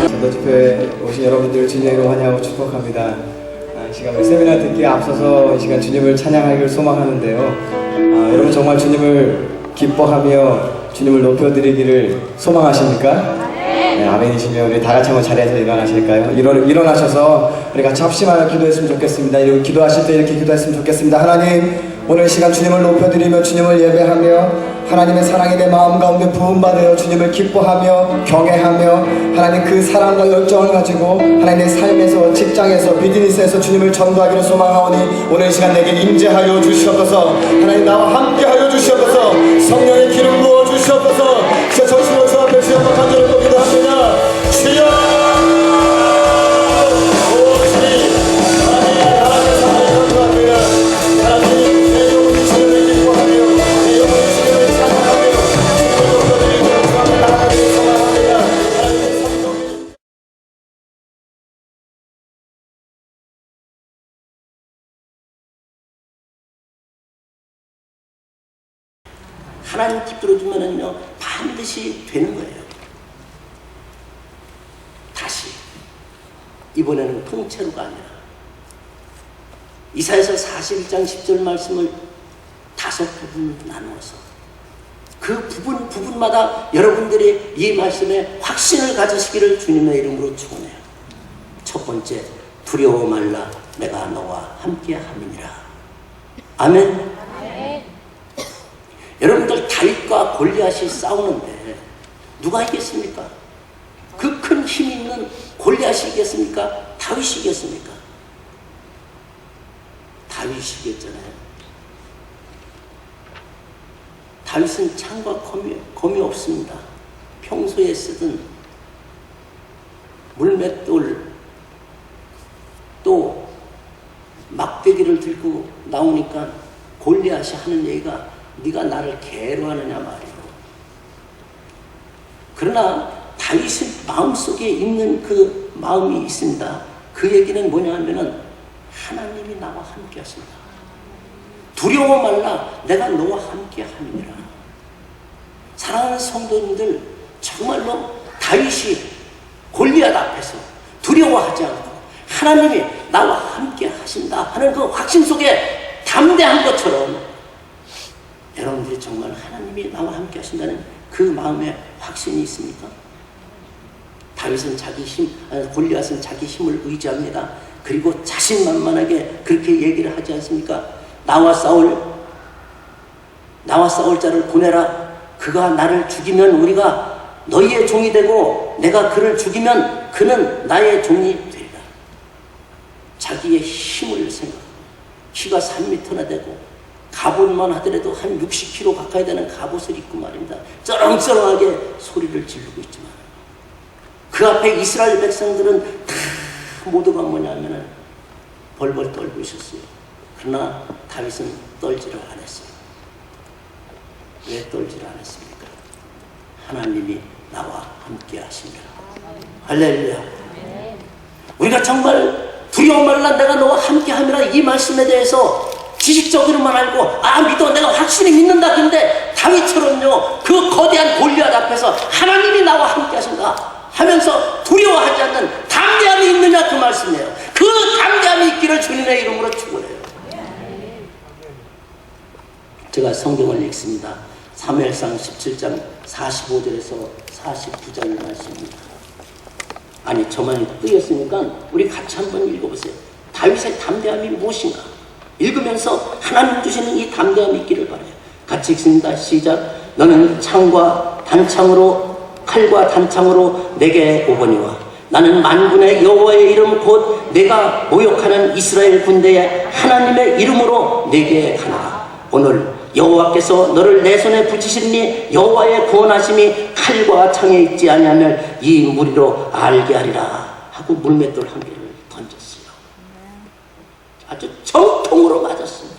전도집회에 오신 여러분들 주님으로 환영하고 축복합니다. 이 시간 우리 세미나 듣기에 앞서서 이 시간 주님을 찬양하기를 소망하는데요. 여러분 정말 주님을 기뻐하며 주님을 높여드리기를 소망하십니까? 네, 아멘이시면 우리 다 같이 한번 자리에서 일어나실까요? 일어나셔서 우리 같이 합심하여 기도했으면 좋겠습니다. 기도하실 때 이렇게 기도했으면 좋겠습니다. 하나님, 오늘 시간 주님을 높여드리며 주님을 예배하며 하나님의 사랑이 내 마음 가운데 부음받아 주님을 기뻐하며 경외하며 하나님 그 사랑과 열정을 가지고 하나님의 삶에서 직장에서 비즈니스에서 주님을 전도하기를 소망하오니 오늘 이 시간 내게 임재하여 주시옵소서. 하나님 나와 함께하여 주시옵소서. 성령의 기름 부어 주시옵소서. 제 전심으로 주 앞에 주여 한번 간절히 기도합니다. 주여 하나님 깃들어주면은요 반드시 되는 거예요. 다시 이번에는 통째로가 아니라 이사야서 41장 10절 말씀을 5부분 나누어서 그 부분마다 여러분들이 이 말씀에 확신을 가지시기를 주님의 이름으로 축원해요. 첫 번째, 두려워 말라 내가 너와 함께 함이니라. 아멘. 여러분들 다윗과 골리앗이 싸우는데 누가 이겼습니까? 그 큰 힘 있는 골리앗이 이겼습니까? 다윗이 이겼습니까? 다윗이 이겼잖아요. 다윗은 창과 검이 없습니다. 평소에 쓰던 물맷돌 또 막대기를 들고 나오니까 골리앗이 하는 얘기가 네가 나를 개로 하느냐 말이오. 그러나 다윗의 마음속에 있는 그 마음이 있습니다. 그 얘기는 뭐냐 하면은 하나님이 나와 함께 하신다. 두려워 말라 내가 너와 함께 함이니라. 사랑하는 성도님들, 정말로 다윗이 골리앗 앞에서 두려워하지 않고 하나님이 나와 함께 하신다 하는 그 확신 속에 담대한 것처럼 여러분들이 정말 하나님이 나와 함께 하신다는 그 마음에 확신이 있습니까? 다윗은 골리앗은 자기 힘을 의지합니다. 그리고 자신만만하게 그렇게 얘기를 하지 않습니까? 나와 싸울 자를 보내라. 그가 나를 죽이면 우리가 너희의 종이 되고 내가 그를 죽이면 그는 나의 종이 되리라. 자기의 힘을 생각하고 키가 3m나 되고 갑옷만 하더라도 한 60kg 가까이 되는 갑옷을 입고 말입니다. 쩌렁쩌렁하게 소리를 지르고 있지만 그 앞에 이스라엘 백성들은 다 모두가 뭐냐면은 벌벌 떨고 있었어요. 그러나 다윗은 떨지를 않았어요. 왜 떨지를 않았습니까? 하나님이 나와 함께 하십니다. 할렐루야. 우리가 정말 두려워 말라 내가 너와 함께 함이라 이 말씀에 대해서 지식적으로만 알고 믿어 내가 확실히 믿는다. 근데 다윗처럼요 그 거대한 골리앗 앞에서 하나님이 나와 함께 하신다 하면서 두려워하지 않는 담대함이 있느냐 그 말씀이에요. 그 담대함이 있기를 주님의 이름으로 축원해요. 제가 성경을 읽습니다. 사무엘상 17장 45절에서 49절 말씀입니다. 아니 저만 뜨였으니까 우리 같이 한번 읽어보세요. 다윗의 담대함이 무엇인가 읽으면서 하나님 주시는 이 담대함이 있기를 바라요. 같이 읽습니다. 시작. 너는 창과 단창으로 칼과 단창으로 내게 오거니와 나는 만군의 여호와의 이름 곧 내가 모욕하는 이스라엘 군대의 하나님의 이름으로 내게 가노라. 오늘 여호와께서 너를 내 손에 붙이시니 여호와의 구원하심이 칼과 창에 있지 아니하면 이 무리로 알게 하리라 하고 물맷돌 한 개를 던졌어요. 아주 정통으로 맞았습니다.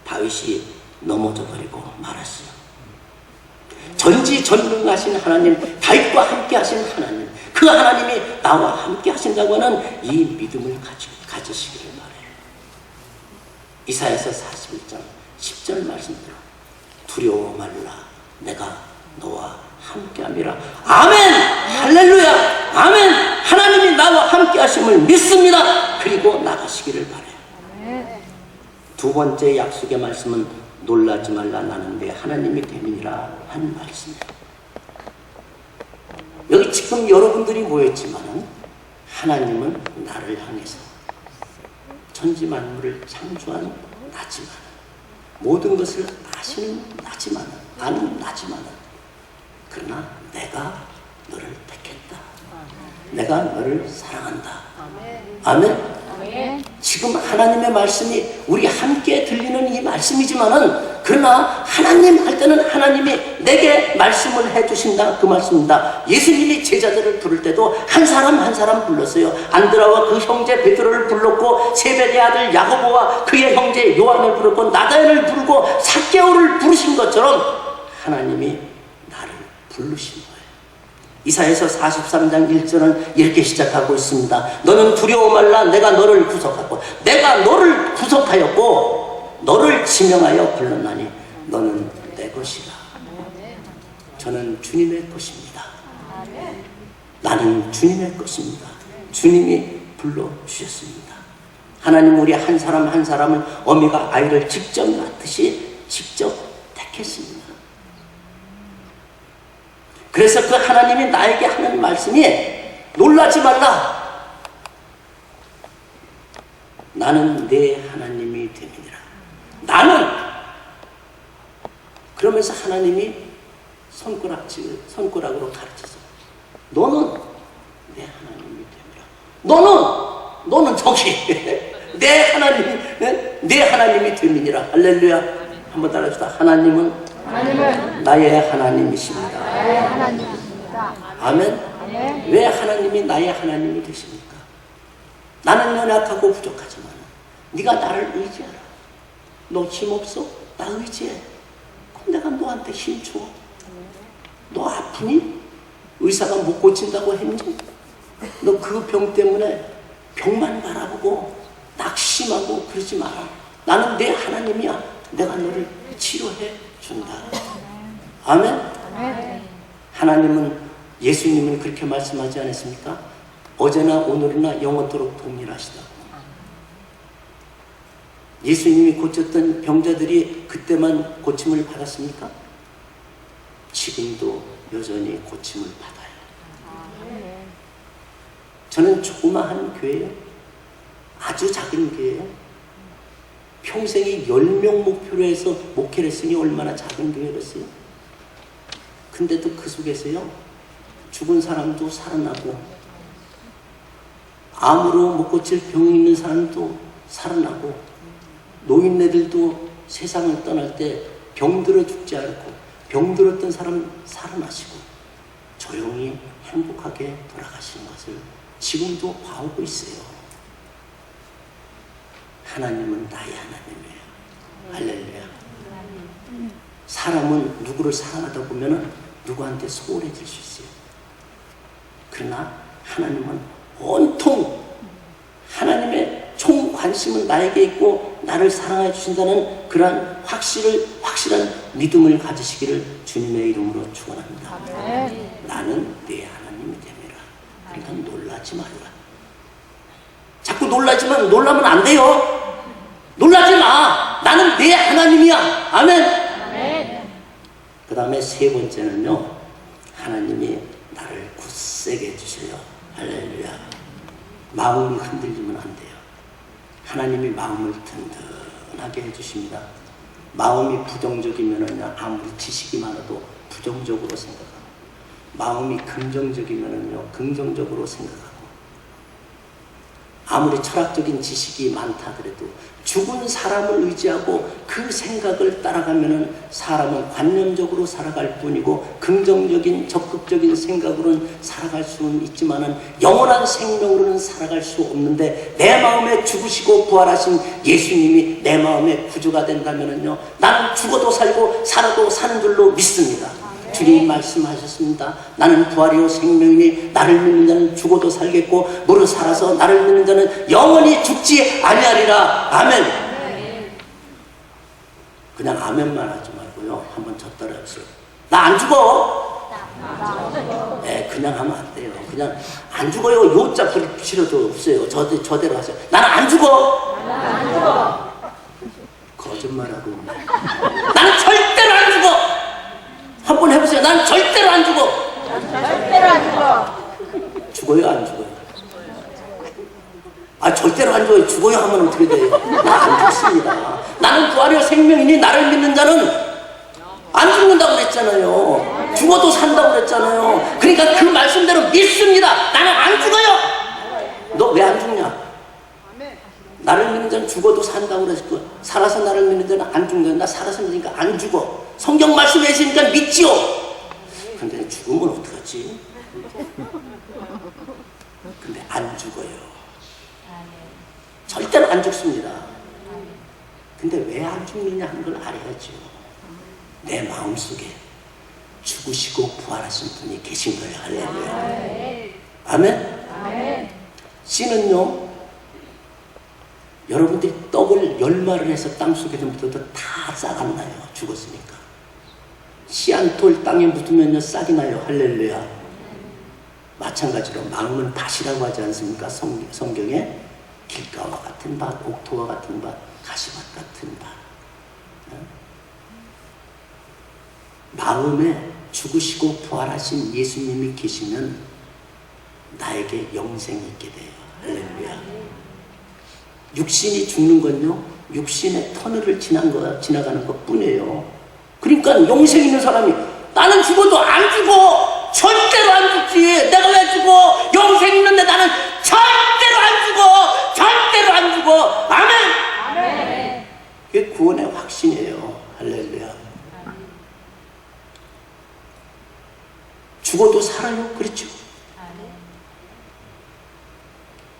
다윗이 넘어져 버리고 말았어요. 전지전능하신 하나님, 다윗과 함께 하신 하나님, 그 하나님이 나와 함께 하신다고 하는 이 믿음을 가지시기를 바라요. 이사야서 41장 10절 말씀대로 두려워 말라 내가 너와 함께함이라. 아멘. 할렐루야. 아멘. 하나님이 나와 함께 하심을 믿습니다. 그리고 나가시기를 바라요. 두 번째 약속의 말씀은 놀라지 말라 나는 내 하나님이 됨이니라 하는 말씀이에요. 여기 지금 여러분들이 모였지만은 하나님은 나를 향해서 천지 만물을 창조한 나지만 모든 것을 아시는 나지만 아는 나지만 그러나 내가 너를 택했다. 내가 너를 사랑한다. 아멘. 지금 하나님의 말씀이 우리 함께 들리는 이 말씀이지만은 그러나 하나님 할 때는 하나님이 내게 말씀을 해주신다 그 말씀입니다. 예수님이 제자들을 부를 때도 한 사람 한 사람 불렀어요. 안드라와 그 형제 베드로를 불렀고 세베대의 아들 야고보와 그의 형제 요한을 부르고 나다엘을 부르고 삭개오를 부르신 것처럼 하나님이 나를 부르신 거예요. 이사야서 43장 1절은 이렇게 시작하고 있습니다. 너는 두려워 말라. 내가 너를 구속하고 내가 너를 구속하였고 너를 지명하여 불렀나니 너는 내 것이라. 저는 주님의 것입니다. 나는 주님의 것입니다. 주님이 불러주셨습니다. 하나님 우리 한 사람 한 사람을 어미가 아이를 직접 낳듯이 직접 택했습니다. 그래서 그 하나님이 나에게 하는 말씀이 놀라지 말라. 나는 내 하나님이 됨이니라. 나는 그러면서 하나님이 손가락으로 가르쳐서 너는 내 하나님이 됨이라. 너는 저기 내 하나님이 됨이니라. 할렐루야. 한번 따라합시다. 하나님은 나의 하나님이십니다. 아멘. 왜 하나님이 나의 하나님이 되십니까? 나는 연약하고 부족하지만 네가 나를 의지하라. 너 힘없어? 나 의지해. 그럼 내가 너한테 힘 줘. 너 아프니? 의사가 못 고친다고 했니? 너 그 병 때문에 병만 바라보고 낙심하고 그러지 마라. 나는 내 하나님이야. 내가 너를 치료해 준다. 아멘. 하나님은 예수님은 그렇게 말씀하지 않았습니까? 어제나 오늘이나 영원토록 동일하시다고. 예수님이 고쳤던 병자들이 그때만 고침을 받았습니까? 지금도 여전히 고침을 받아요. 저는 조그마한 교회예요. 아주 작은 교회예요. 평생에 10명 목표로 해서 목회를 했으니 얼마나 작은 교회였어요. 근데도 그 속에서요 죽은 사람도 살아나고 암으로 못 고칠 병 있는 사람도 살아나고 노인네들도 세상을 떠날 때 병들어 죽지 않고 병들었던 사람 살아나시고 조용히 행복하게 돌아가시는 것을 지금도 봐오고 있어요. 하나님은 나의 하나님이에요. 할렐루야. 사람은 누구를 사랑하다 보면 누구한테 소홀해질 수 있어요. 그러나 하나님은 온통 하나님의 총 관심은 나에게 있고 나를 사랑해 주신다는 그러한 확실한 믿음을 가지시기를 주님의 이름으로 축원합니다. 나는 내 하나님이 됨이라. 그러니까 놀라지 말라. 자꾸 놀라면 안 돼요. 놀라지 마. 나는 내 하나님이야. 아멘. 그 다음에 세 번째는요, 하나님이 나를 굳세게 해주세요. 할렐루야. 마음이 흔들리면 안 돼요. 하나님이 마음을 든든하게 해주십니다. 마음이 부정적이면은요, 아무리 지식이 많아도 부정적으로 생각하고, 마음이 긍정적이면은요, 긍정적으로 생각하고, 아무리 철학적인 지식이 많다 하더라도 죽은 사람을 의지하고 그 생각을 따라가면은 사람은 관념적으로 살아갈 뿐이고 긍정적인 적극적인 생각으로는 살아갈 수는 있지만은 영원한 생명으로는 살아갈 수 없는데 내 마음에 죽으시고 부활하신 예수님이 내 마음의 구주가 된다면은요, 나는 죽어도 살고 살아도 사는 줄로 믿습니다. 주님 말씀하셨습니다. 나는 부활이요 생명이니 나를 믿는 자는 죽어도 살겠고 무릇 살아서 나를 믿는 자는 영원히 죽지 아니하리라. 아멘. 그냥 아멘만 하지 말고요, 한번 저 따라해보세요. 나 안 죽어. 네, 그냥 하면 안 돼요. 그냥 안 죽어요. 요자 부릴 필요도 없어요. 저대로 하세요. 나는 안 죽어. 안 죽어. 거짓말하고 있네. 나는 절대로 안 죽어. 한번 해보세요. 나는 절대로 안 죽어. 절대로 안 죽어. 죽어요, 안 죽어요? 아, 절대로 안 죽어요. 죽어요 하면 어떻게 돼요? 나 안 죽습니다. 나는 부활이요 생명이니 나를 믿는 자는 안 죽는다고 그랬잖아요. 죽어도 산다고 그랬잖아요. 그러니까 그 말씀대로 믿습니다. 나는 안 죽어요. 너 왜 안 죽냐? 나를 믿는 자는 죽어도 산다고 그랬고, 살아서 나를 믿는 자는 안 죽는다. 나 살아서 믿으니까 안 죽어. 성경 말씀에 있으니까 믿지요. 근데 죽으면 어떡하지? 근데 안 죽어요. 절대로 안 죽습니다. 근데 왜 안 죽느냐 하는 걸 알아야죠. 내 마음속에 죽으시고 부활하신 분이 계신 거예요. 할렐루야. 아멘? 씨는요, 여러분들이 떡을 열마를 해서 땅속에 묻어도 다 싹 안 나요. 죽었으니까. 씨 한 톨 땅에 묻으면요 싹이 나요. 할렐루야. 마찬가지로 마음은 밭이라고 하지 않습니까? 성경에 길가와 같은 밭, 옥토와 같은 밭, 가시밭 같은 밭. 마음에 죽으시고 부활하신 예수님이 계시면 나에게 영생이 있게 돼요. 할렐루야. 육신이 죽는 건요, 육신의 터널을 지나가는 것 뿐이에요. 그러니까 영생 있는 사람이 나는 죽어도 안 죽어. 절대로 안 죽지. 내가 왜 죽어? 영생 있는데 나는 절대로 안 죽어. 절대로 안 죽어. 아멘. 그게 구원의 확신이에요. 할렐루야. 죽어도 살아요. 그렇죠?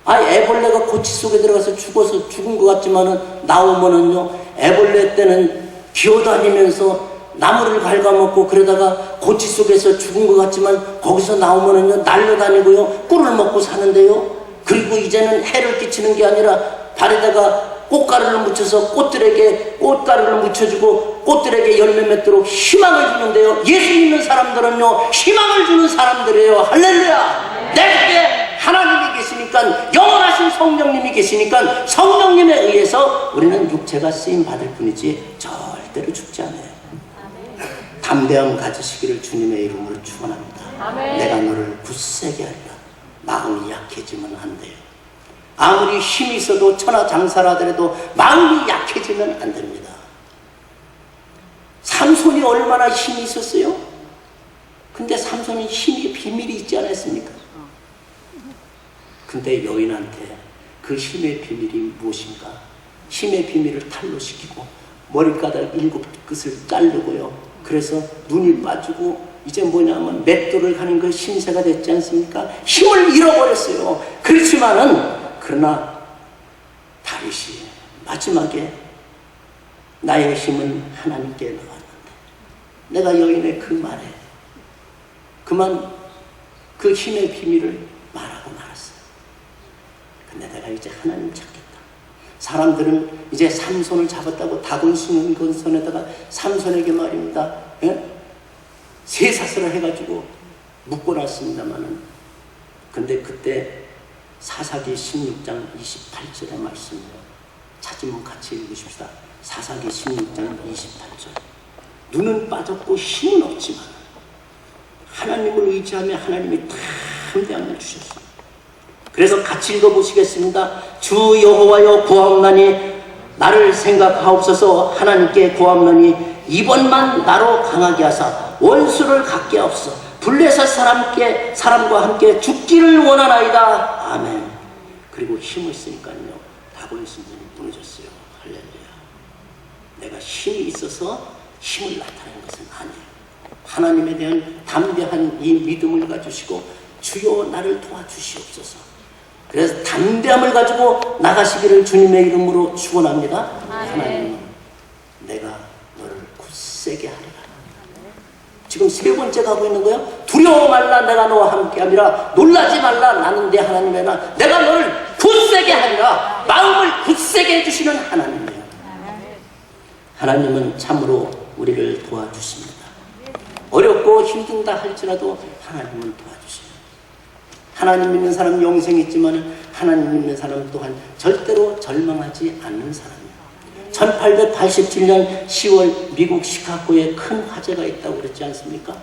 애벌레가 고치 속에 들어가서 죽어서 죽은 것 같지만은 나오면은요, 애벌레 때는 기어다니면서 나무를 갉아먹고 그러다가 고치 속에서 죽은 것 같지만 거기서 나오면은요, 날려다니고요, 꿀을 먹고 사는데요. 그리고 이제는 해를 끼치는 게 아니라 발에다가 꽃가루를 묻혀서 꽃들에게 꽃가루를 묻혀주고 꽃들에게 열매 맺도록 희망을 주는데요. 예수 믿는 사람들은요, 희망을 주는 사람들이에요. 할렐루야. 내 속에 하나님이 계시니까, 영원하신 성령님이 계시니까 성령님에 의해서 우리는 육체가 쓰임 받을 뿐이지 절대로 죽지 않아요. 담대함 가지시기를 주님의 이름으로 축원합니다. 내가 너를 굳세게 하리라. 마음이 약해지면 안 돼요. 아무리 힘이 있어도 천하장사를 하더라도 마음이 약해지면 안 됩니다. 삼손이 얼마나 힘이 있었어요? 근데 삼손은 힘이 비밀이 있지 않았습니까? 근데 여인한테 그 힘의 비밀이 무엇인가? 힘의 비밀을 탄로시키고 머리카락 7끝을 자르고요. 그래서 눈이 빠지고 이제 뭐냐면 맷돌을 가는 그 신세가 됐지 않습니까? 힘을 잃어버렸어요. 그렇지만은 그러나 다윗이 마지막에 나의 힘은 하나님께 나왔는데 내가 여인의 그 말에 그만 그 힘의 비밀을 말하고 말았어요. 근데 내가 이제 하나님 찾겠다. 사람들은 이제 삼손을 잡았다고 닭을 쑤는 그 손에다가 삼손에게 말입니다. 쇠사슬을 해가지고 묶어놨습니다만은 근데 그때 사사기 16장 28절의 말씀이요. 찾으면 같이 읽으십시다. 사사기 16장 28절. 눈은 빠졌고 힘은 없지만 하나님을 의지하며 하나님이 담대함을 주셨습니다. 그래서 같이 읽어보시겠습니다. 주 여호와여 구하옵나니 나를 생각하옵소서. 하나님께 구하옵나니 이번만 나로 강하게 하사 원수를 갖게 하옵소서. 블레셋 사람과 함께 죽기를 원하나이다. 아멘. 그리고 힘을 쓰니까요, 다곤 신전이 무너졌어요. 할렐루야. 내가 힘이 있어서 힘을 나타내는 것은 아니에요. 하나님에 대한 담대한 이 믿음을 가지시고 주여 나를 도와주시옵소서. 그래서 담대함을 가지고 나가시기를 주님의 이름으로 축원합니다. 하나님, 내가 너를 굳세게 하리라. 지금 세 번째 가고 있는 거예요. 두려워 말라, 내가 너와 함께함이라. 놀라지 말라, 나는 내 하나님이라. 내가 너를 굳세게 하리라. 마음을 굳세게 해주시는 하나님이에요. 하나님은 참으로 우리를 도와주십니다. 어렵고 힘든다 할지라도 하나님은 도와주십니다. 하나님 믿는 사람은 영생이 있지만 하나님 믿는 사람 또한 절대로 절망하지 않는 사람이에요. 1887년 10월 미국 시카고에 큰 화재가 있다고 그랬지 않습니까?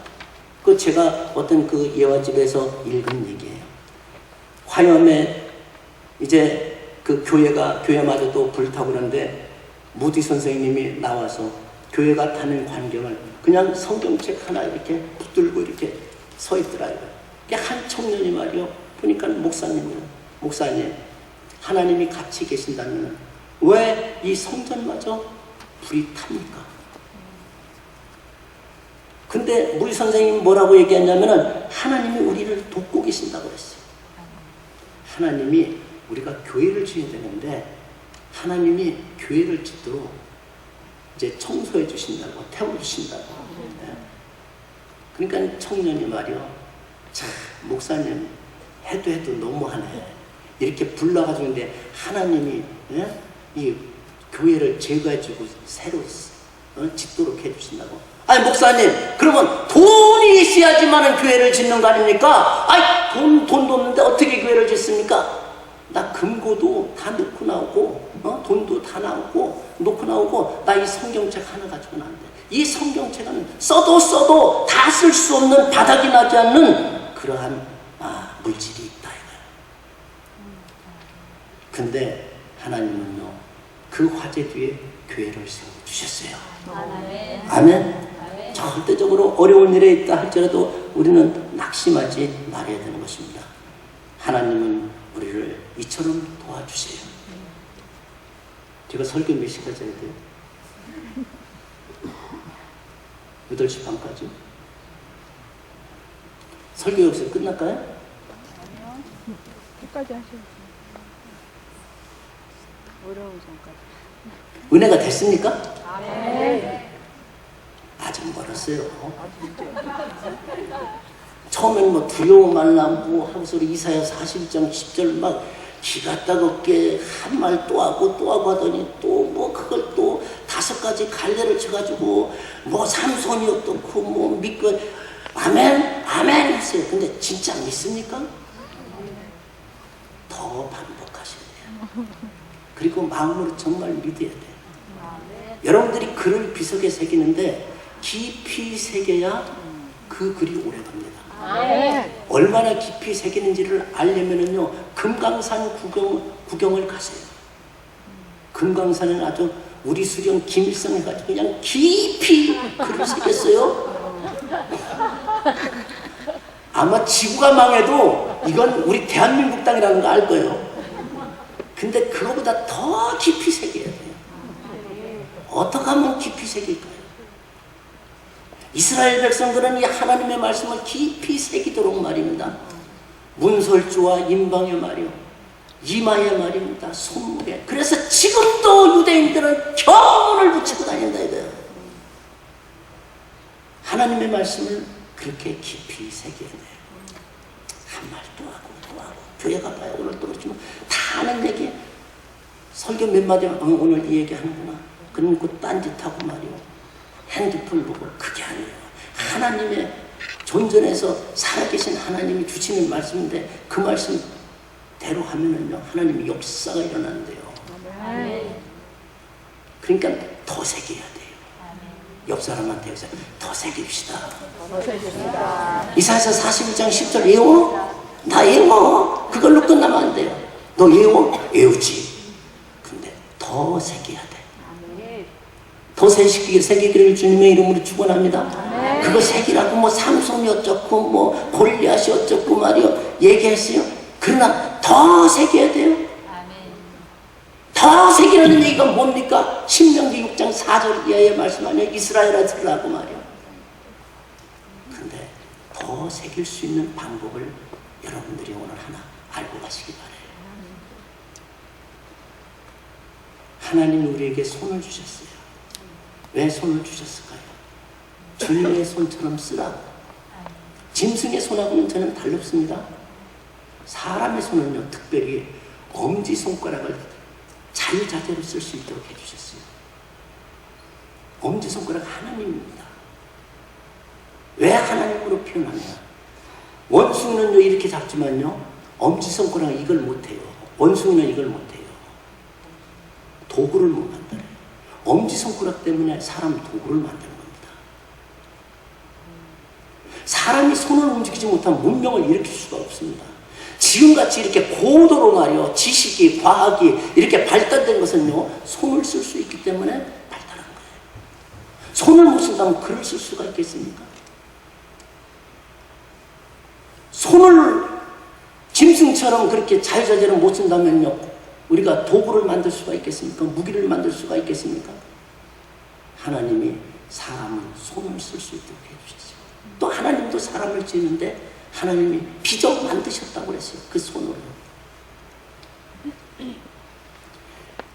그 제가 어떤 그 예화집에서 읽은 얘기예요. 화염에 이제 그 교회마저도 불타고 그러는데 무디 선생님이 나와서 교회가 타는 광경을 그냥 성경책 하나 이렇게 붙들고 이렇게 서 있더라고요. 한 청년이 말이요. 보니까 목사님, 하나님이 같이 계신다면 왜 이 성전마저 불이 탑니까? 근데 무디 선생님이 뭐라고 얘기했냐면은 하나님이 우리를 돕고 계신다고 그랬어요. 하나님이 우리가 교회를 지어야 되는데 하나님이 교회를 짓도록 이제 청소해 주신다고, 태워주신다고. 네. 그러니까 청년이 말이요. 참, 목사님, 해도 너무하네. 이렇게 불러가지고 있는데 하나님이 이 교회를 제거해주고 새로 짓도록 해주신다고. 아니, 목사님, 그러면 돈이 있어야지만은 교회를 짓는 거 아닙니까? 아니, 돈도 없는데 어떻게 교회를 짓습니까? 나 금고도 다 놓고 나오고, 돈도 다 나오고, 놓고 나오고, 나 이 성경책 하나 가지고는 안 돼. 이 성경책은 써도 다 쓸 수 없는 바닥이 나지 않는 그러한 물질이 있다 이거예요. 근데 하나님은요, 그 화재 뒤에 교회를 세워주셨어요. 아멘. 절대적으로 어려운 일에 있다 할지라도 우리는 낙심하지 말아야 되는 것입니다. 하나님은 우리를 이처럼 도와주세요. 제가 설교 몇 시까지 해야 돼요? 8시 반까지? 설교 여기서 끝날까요? 아니요. 끝까지 하셔야죠. 어려운 전까지. 은혜가 됐습니까? 네. 아직 멀었어요. 처음엔 뭐 두려워 말라 뭐 하고서 이사야 41장 10절 막 기가 따갑게 한 말 또 하고 하더니 또 뭐 그걸 또 5가지 갈래를 쳐가지고 뭐 삼손이 어떻고 뭐 믿고 아멘 했어요. 근데 진짜 믿습니까? 더 반복하셔야 돼요. 그리고 마음으로 정말 믿어야 돼요. 여러분들이 글을 비석에 새기는데 깊이 새겨야 그 글이 오래 갑니다. 얼마나 깊이 새기는지를 알려면은요, 금강산 구경을 가세요. 금강산은 아주 우리 수령 김일성 해가지고 그냥 깊이 글을 새겼어요. 아마 지구가 망해도 이건 우리 대한민국 땅이라는 거 알 거예요. 근데 그거보다 더 깊이 새겨야 돼요. 어떻게 하면 깊이 새길까요? 이스라엘 백성들은 이 하나님의 말씀을 깊이 새기도록 말입니다. 문설주와 임방의 말이요, 이마의 말입니다. 손목에. 그래서 지금도 유대인들은 경문을 붙이고 다닌다 이거예요. 하나님의 말씀을 그렇게 깊이 새겨야 돼요. 한 말 또 하고 교회 가봐요. 오늘 또 그렇지만 다 아는 얘기. 설교 몇 마디 오늘 이 얘기 하는구나. 그럼 그 딴짓하고 말이요, 핸드폰 보고. 그게 아니에요. 하나님의 존전에서 살아계신 하나님이 주시는 말씀인데 그 말씀대로 하면은요, 하나님의 역사가 일어나는데요. 그러니까 더 새겨야 돼요. 옆 사람한테 여기서 더 새깁시다. 이사야서 41장 10절 외워? 나 외워. 그걸로 끝나면 안 돼요. 너 외워? 외우지. 근데 더 새겨야 돼. 더 새기기를 주님의 이름으로 축원합니다. 그거 새기라고 뭐 삼손이 어쩌고 뭐 골리앗이 어쩌고 말이요 얘기했어요. 그러나 더 새겨야 돼요. 더 새기라는 얘기가 뭡니까? 신명기 6장 4절 이하의 말씀 아니에요. 이스라엘아 들으라고 말이요. 근데 더 새길 수 있는 방법을 여러분들이 오늘 하나 알고 가시기 바래요. 하나님이 우리에게 손을 주셨어요. 왜 손을 주셨을까요? 주님의 손처럼 쓰라고. 짐승의 손하고는 저는 다릅니다. 사람의 손은요, 특별히 엄지손가락을 자유자재로 쓸 수 있도록 해주셨어요. 엄지손가락 하나님입니다. 왜 하나님으로 표현하냐? 원숭이는요 이렇게 잡지만요 엄지손가락 이걸 못해요. 원숭이는 이걸 못해요. 도구를 못 만들어요. 엄지손가락 때문에 사람 도구를 만드는 겁니다. 사람이 손을 움직이지 못하면 문명을 일으킬 수가 없습니다. 지금같이 이렇게 고도로 말이요 지식이 과학이 이렇게 발달된 것은요 손을 쓸 수 있기 때문에 발달한 거예요. 손을 못 쓴다면 글을 쓸 수가 있겠습니까? 손을 짐승처럼 그렇게 자유자재로 못 쓴다면요 우리가 도구를 만들 수가 있겠습니까? 무기를 만들 수가 있겠습니까? 하나님이 사람은 손을 쓸 수 있도록 해주셨어요. 또 하나님도 사람을 지었는데 하나님이 비적 만드셨다고 그랬어요. 그 손으로.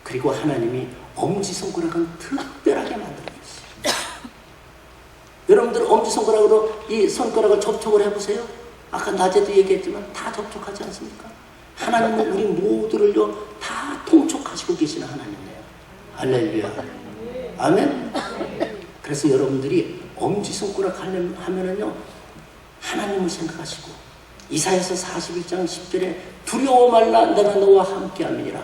그리고 하나님이 엄지손가락은 특별하게 만들어줬어요. 여러분들 엄지손가락으로 이 손가락을 접촉을 해보세요. 아까 낮에도 얘기했지만 다 접촉하지 않습니까? 하나님은 우리 모두를요 다 통촉하시고 계시는 하나님이에요. 할렐루야. 아멘. 그래서 여러분들이 엄지손가락 하면은요 하나님을 생각하시고 이사야서 41장 10절에 두려워 말라 내가 너와 함께 함이니라.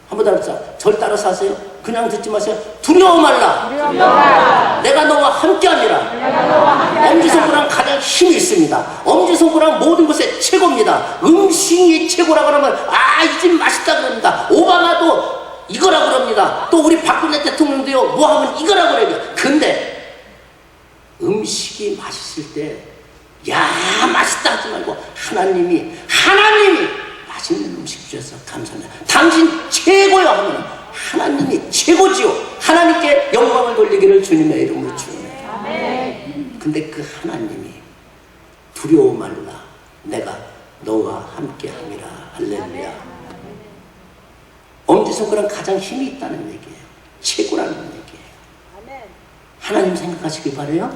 한번 따라서 절 따라서 하세요. 그냥 듣지 마세요. 두려워 말라. 내가 너와 함께 함이라. 엄지손가락은 가장 힘이 있습니다. 엄지손가락은 모든 것에 최고입니다. 음식이 최고라고 하면 이 집 맛있다 그럽니다. 오바마도 이거라고 그럽니다. 또 우리 박근혜 대통령도요 뭐 하면 이거라고 그래요. 근데 음식이 맛있을 때 야 맛있다 하지 말고 하나님이 맛있는 음식 주셔서 감사합니다. 당신 최고요 하면 하나님이 최고지요. 하나님께 영광을 돌리기를 주님의 이름으로 축원해요. 근데 그 하나님이 두려워 말라 내가 너와 함께 함이라. 할렐루야. 엄지손가락은 가장 힘이 있다는 얘기예요. 최고라는 얘기예요. 하나님 생각하시기 바라요.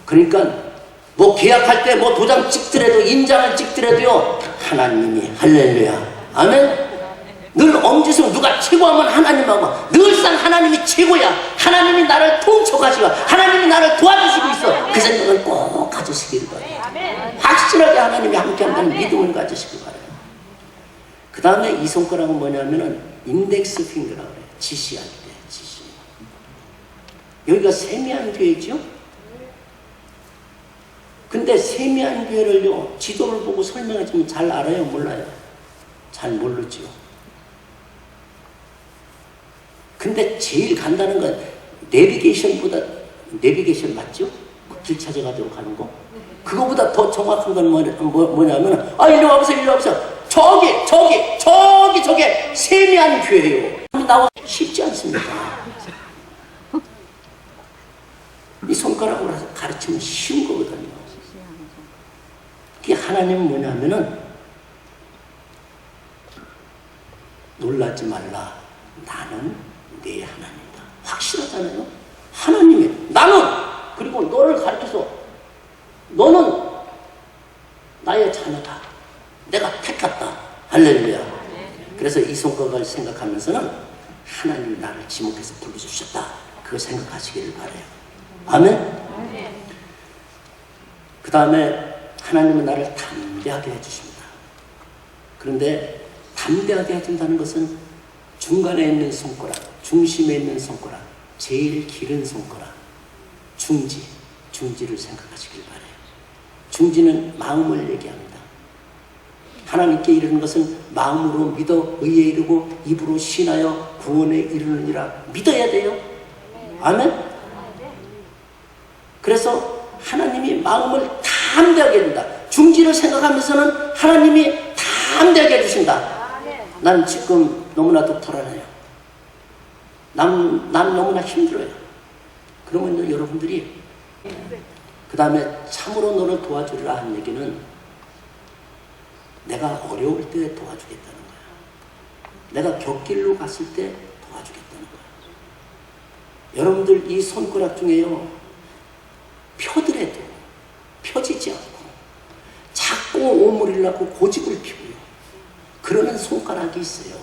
그러니까 뭐 계약할 때 뭐 도장 찍더라도 인장을 찍더라도요 하나님이 할렐루야. 아멘. 늘 엄지손 누가 최고하면 하나님하고 늘상 하나님이 최고야. 하나님이 나를 통촉하시고 하나님이 나를 도와주시고 있어. 그 생각을 꼭 가지시길 바라요. 확실하게 하나님이 함께한다는 믿음을 가지시길 바라요. 그 다음에 이 손가락은 뭐냐면은 인덱스 핑거라고 그래요. 지시할 때 지시. 여기가 세미한 교회죠. 근데 세미한 교회를요 지도를 보고 설명해주면 잘 알아요 몰라요? 잘 모르지요. 근데 제일 간단한 건 내비게이션보다 내비게이션 맞죠? 길 찾아가지고 가는 거 그거보다 더 정확한 건 뭐냐면 이리 와보세요 이리 와보세요. 저게 세미한 교회예요. 나와 쉽지 않습니다. 이 손가락으로 가르치면 쉬운 거거든요. 하나님은 뭐냐면은 놀라지 말라 나는 네 하나님이다. 확실하잖아요. 하나님이 나는 그리고 너를 가르쳐서 너는 나의 자녀다. 내가 택했다. 할렐루야. 그래서 이 손가락을 생각하면서는 하나님이 나를 지목해서 불러주셨다. 그거 생각하시기를 바라요. 아멘. 그 다음에 하나님은 나를 담대하게 해주십니다. 그런데 담대하게 해준다는 것은 중간에 있는 손가락, 중심에 있는 손가락, 제일 길은 손가락, 중지를 생각하시길 바라요. 중지는 마음을 얘기합니다. 하나님께 이르는 것은 마음으로 믿어 의에 이르고 입으로 신하여 구원에 이르느니라. 믿어야 돼요. 아멘. 그래서 하나님이 마음을 담대하게 해준다. 중지를 생각하면서는 하나님이 담대하게 해주신다. 난 지금 너무나도 불안해요. 난 너무나 힘들어요. 그러면 여러분들이 그 다음에 참으로 너를 도와주리라 한 얘기는 내가 어려울 때 도와주겠다는 거야. 내가 곁길로 갔을 때 도와주겠다는 거야. 여러분들 이 손가락 중에요 펴더라도 펴지지 않고 자꾸 오므리려고 고집을 피고요. 그러는 손가락이 있어요.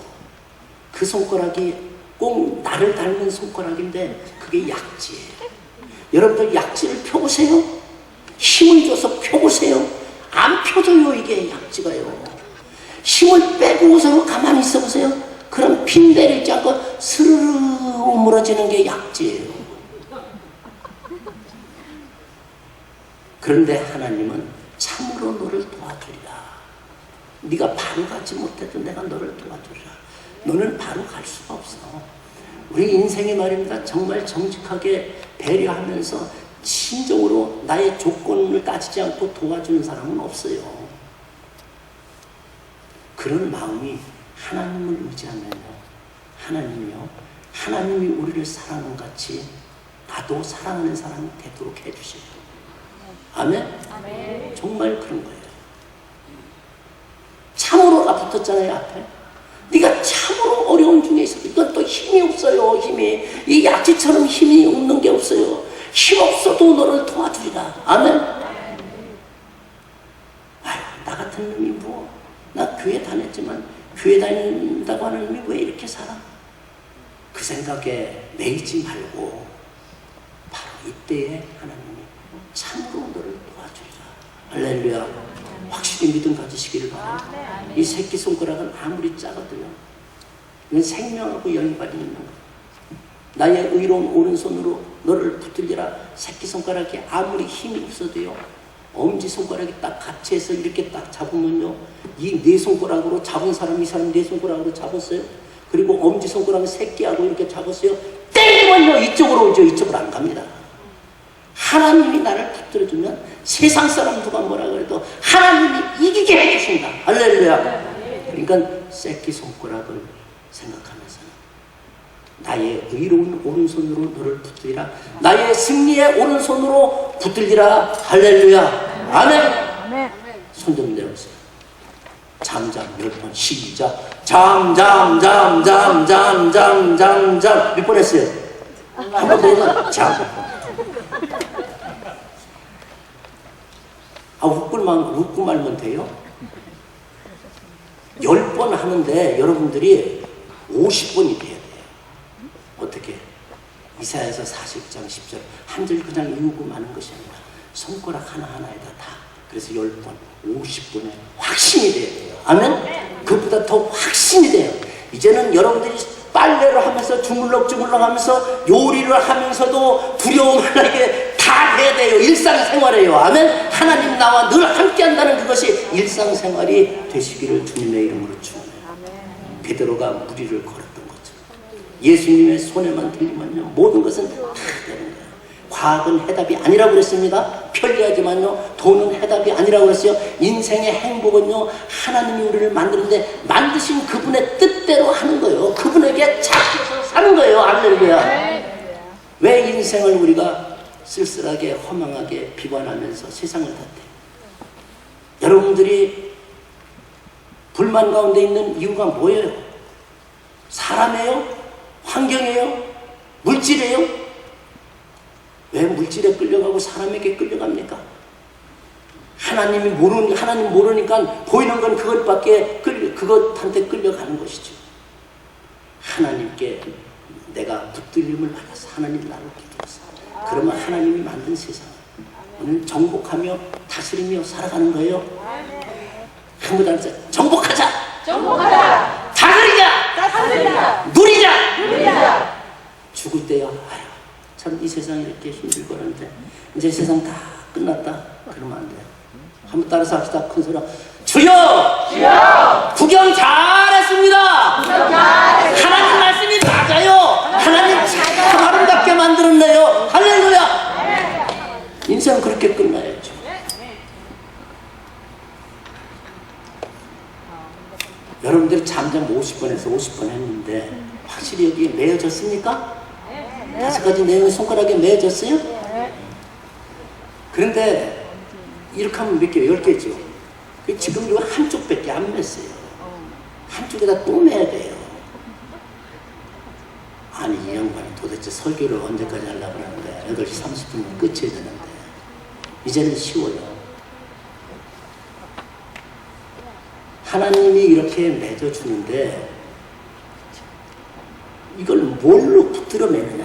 그 손가락이 꼭 나를 닮은 손가락인데 그게 약지예요. 여러분들 약지를 펴보세요. 힘을 줘서 펴보세요. 안 펴져요. 이게 약지가요. 힘을 빼고서 가만히 있어 보세요. 그럼 핀 내리지 않고 스르르 오므러지는 게 약지예요. 그런데 하나님은 참으로 너를 도와주리라. 네가 바로 가지 못해도 내가 너를 도와주리라. 너는 바로 갈 수가 없어. 우리 인생이 말입니다. 정말 정직하게 배려하면서 진정으로 나의 조건을 따지지 않고 도와주는 사람은 없어요. 그런 마음이 하나님을 의지하면요, 하나님이 우리를 사랑하는 같이 나도 사랑하는 사람이 되도록 해주세요. 아멘? 아멘. 정말 그런 거예요. 참으로가 붙었잖아요, 앞에. 네가 참으로 어려운 중에 있어. 이건 또 힘이 없어요, 힘이. 이 약지처럼 힘이 없는 게 없어요. 힘 없어도 너를 도와주리라. 아멘? 아유, 나 같은 놈이 뭐, 나 교회 다녔지만 교회 다닌다고 하는 놈이 왜 이렇게 살아? 그 생각에 매이지 말고 바로 이때에 하나님이 참으로 너를 도와주리라. 할렐루야. 확실히 믿음 가지시기를 바랍니다. 이 새끼손가락은 아무리 작아도요, 이건 생명하고 연관이 있는 거예요. 나의 의로운 오른손으로 너를 붙들리라. 새끼손가락이 아무리 힘이 없어도요, 엄지손가락이 딱 같이 해서 이렇게 딱 잡으면요, 이 네 손가락으로 잡은 사람, 이 사람 네 손가락으로 잡았어요. 그리고 엄지손가락은 새끼하고 이렇게 잡았어요. 땡기면요, 이쪽으로 오죠. 이쪽으로 안 갑니다. 하나님이 나를 붙들어주면 세상 사람 누가 뭐라 그래도 하나님이 이기게 해주신다. 할렐루야. 그러니까 새끼손가락을 생각하면서 나의 의로운 오른손으로 너를 붙들리라. 나의 승리의 오른손으로 붙들리라. 할렐루야. 아멘. 손 좀 내려보세요. 잠잠 10번 시작. 잠잠 몇 번 했어요? 한 번 더 해서 잠. 웃고 말면 돼요? 10번 하는데 여러분들이 50번이 돼야 돼요. 어떻게? 이사야서 40장 10절 한 절 그냥 읽고 마는 것이 아니라 손가락 하나하나에다 다. 그래서 10번, 50번에 확신이 돼야 돼요. 아멘? 그것보다 더 확신이 돼요. 이제는 여러분들이 빨래를 하면서 주물럭주물럭 하면서 요리를 하면서도 두려움 하나에 다 해야 돼요. 일상생활이에요. 아멘? 하나님 나와 늘 함께 한다는 그것이 일상생활이 되시기를 주님의 이름으로 축원해요. 베드로가 무리를 걸었던 것처럼 예수님의 손에만 들리면요, 모든 것은 다 되는 거예요. 과학은 해답이 아니라고 그랬습니다. 편리하지만요, 돈은 해답이 아니라고 그랬어요. 인생의 행복은요, 하나님이 우리를 만드는데 만드신 그분의 뜻대로 하는 거예요. 그분에게 잡혀서 사는 거예요. 할렐루야. 왜 인생을 우리가 쓸쓸하게 허망하게 비관하면서 세상을 탓해요? 여러분들이 불만 가운데 있는 이유가 뭐예요? 사람이에요? 환경이에요? 물질이에요? 왜 물질에 끌려가고 사람에게 끌려갑니까? 하나님 모르니까 보이는 건 그것한테 끌려가는 것이죠. 하나님께 내가 붙들림을 받아서 하나님 나를 붙들었어. 그러면 하나님이 만든 세상 오늘 정복하며 다스리며 살아가는 거예요. 한번 하면서 정복하자. 다스리자. 누리자. 죽을 때요, 아유 참 이 세상이 이렇게 힘들고 그러는데 이제 세상 다 끝났다 그러면 안 돼요. 한번 따라서 합시다. 큰 소리로 주여 구경 잘했습니다. 하나님 말씀이 맞아요. 하나님 참 아름답게 만들었네요. 할렐루야. 인생은 그렇게 끝나야죠. 여러분들이 잠잠 50번에서 50번 했는데 확실히 여기에 매여졌습니까? 5가지 내용이 손가락에 매여졌어요? 그런데 이렇게 하면 몇 개요? 10개죠. 지금 이거 한쪽밖에 안 맸어요. 한쪽에다 또 매야 돼요. 아니 이 양반이 도대체 설교를 언제까지 하려고 하는데 8시 30분이면 끝이 되는데 이제는 쉬워요. 하나님이 이렇게 맺어주는데 이걸 뭘로 붙들어 매느냐.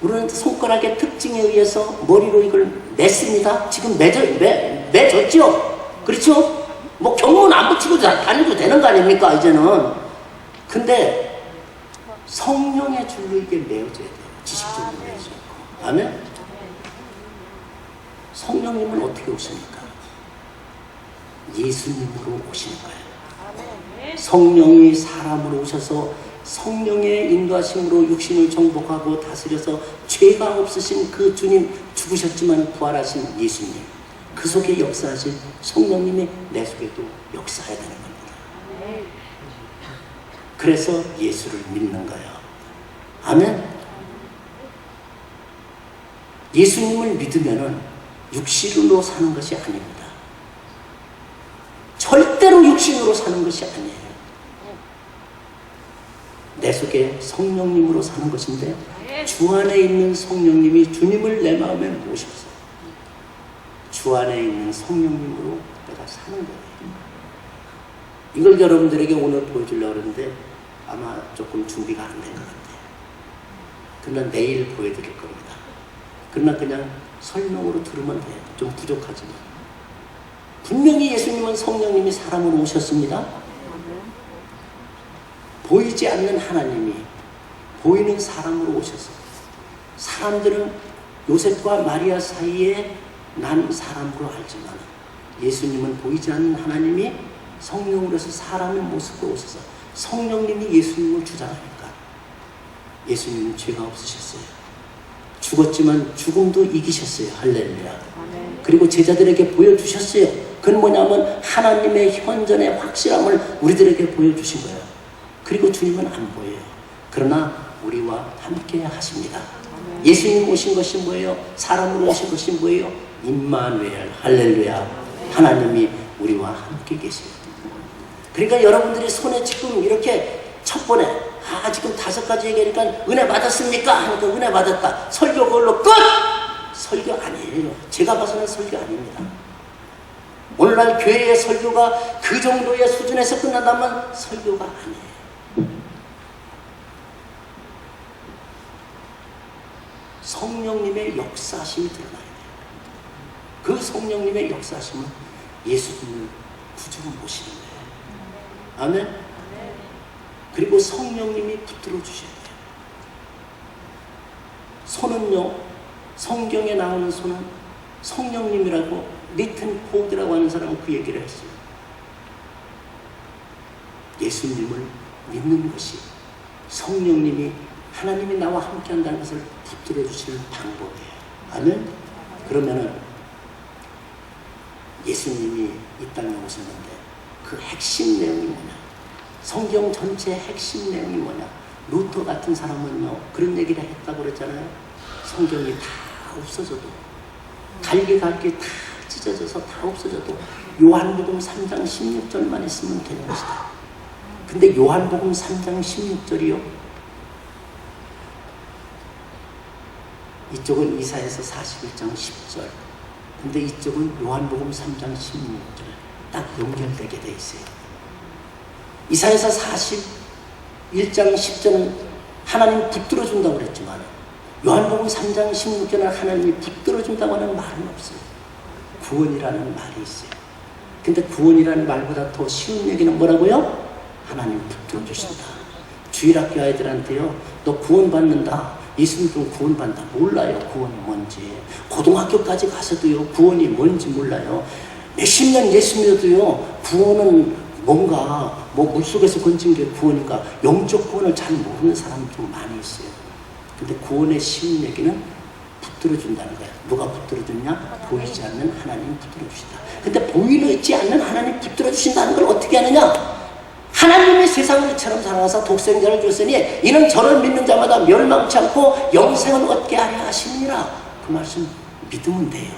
우리는 손가락의 특징에 의해서 머리로 이걸 맸습니다. 지금 맺었죠. 그렇죠? 뭐 경고는 안 붙이고 다니도 되는 거 아닙니까 이제는. 근데 성령의 줄로 이게 메어져야 돼요. 지식적으로 메어져 있고. 아멘? 성령님은 어떻게 오십니까? 예수님으로 오시는 거예요. 성령이 사람으로 오셔서 성령의 인도하심으로 육신을 정복하고 다스려서 죄가 없으신 그 주님, 죽으셨지만 부활하신 예수님, 그 속에 역사하신 성령님이 내 속에도 역사해야 되는 겁니다. 그래서 예수를 믿는 거예요. 아멘? 예수님을 믿으면은 육신으로 사는 것이 아닙니다. 절대로 육신으로 사는 것이 아니에요. 내 속에 성령님으로 사는 것인데 주 안에 있는 성령님이 주님을 내 마음에 모셔서 주 안에 있는 성령님으로 내가 사는 거예요. 이걸 여러분들에게 오늘 보여주려고 하는데 아마 조금 준비가 안 된 것 같아요. 그러나 내일 보여드릴 겁니다. 그러나 그냥 설명으로 들으면 돼요. 좀 부족하지만 분명히 예수님은 성령님이 사람으로 오셨습니다. 보이지 않는 하나님이 보이는 사람으로 오셔서 사람들은 요셉과 마리아 사이에 난 사람으로 알지만 예수님은 보이지 않는 하나님이 성령으로서 사람의 모습으로 오셔서 성령님이 예수님을 주장하니까 예수님은 죄가 없으셨어요. 죽었지만 죽음도 이기셨어요. 할렐루야. 그리고 제자들에게 보여주셨어요. 그건 뭐냐면 하나님의 현존의 확실함을 우리들에게 보여주신 거예요. 그리고 주님은 안 보여요. 그러나 우리와 함께 하십니다. 예수님 오신 것이 뭐예요? 사람으로 오신 것이 뭐예요? 임마누엘. 할렐루야. 하나님이 우리와 함께 계세요. 그러니까 여러분들이 손에 지금 이렇게 첫 번에 지금 5가지 얘기하니까 은혜 받았습니까? 하니까 은혜 받았다. 설교 그걸로 끝! 설교 아니에요. 제가 봐서는 설교 아닙니다. 오늘날 교회의 설교가 그 정도의 수준에서 끝난다면 설교가 아니에요. 성령님의 역사심이 드러나야 돼요. 그 성령님의 역사심은 예수님을 구주로 모시는 거예요. 아멘? 그리고 성령님이 붙들어 주셔야 돼요. 손은요, 성경에 나오는 손은 성령님이라고 리튼 포드라고 하는 사람은 그 얘기를 했어요. 예수님을 믿는 것이 성령님이 하나님이 나와 함께 한다는 것을 붙들어 주시는 방법이에요. 아멘? 그러면은 예수님이 이 땅에 오셨는데 그 핵심 내용이 뭐냐? 성경 전체의 핵심 내용이 뭐냐? 루터 같은 사람은요 그런 얘기를 했다고 그랬잖아요. 성경이 다 없어져도 갈기 다 찢어져서 다 없어져도 요한복음 3장 16절만 있으면 되는 것이다. 근데 요한복음 3장 16절이요 이쪽은 이사야서 41장 10절 근데 이쪽은 요한복음 3장 16절 딱 연결되게 돼 있어요. 이사야서 41장 10절은 하나님 붙들어 준다고 그랬지만 요한복음 3장 16절은 하나님이 붙들어 준다고 하는 말은 없어요. 구원이라는 말이 있어요. 근데 구원이라는 말보다 더 쉬운 얘기는 뭐라고요? 하나님 붙들어 주신다. 주일학교 아이들한테요 너 구원받는다. 예수 믿으면 구원받는다. 몰라요. 구원이 뭔지. 고등학교까지 가서도요 구원이 뭔지 몰라요. 몇십 년 예수 믿어도요 구원은 뭔가 물속에서 건진 게 구원이니까 영적 구원을 잘 모르는 사람이 좀 많이 있어요. 근데 구원의 쉬운 얘기는 붙들어 준다는 거야. 누가 붙들어 줬냐? 보이지 않는 하나님 붙들어 주신다. 근데 보이지 않는 하나님 붙들어 주신다는 걸 어떻게 하느냐? 하나님이 세상을 이처럼 사랑하사 독생자를 줬으니 이는 저를 믿는 자마다 멸망치 않고 영생을 얻게 하려 하시니라. 그 말씀 믿으면 돼요.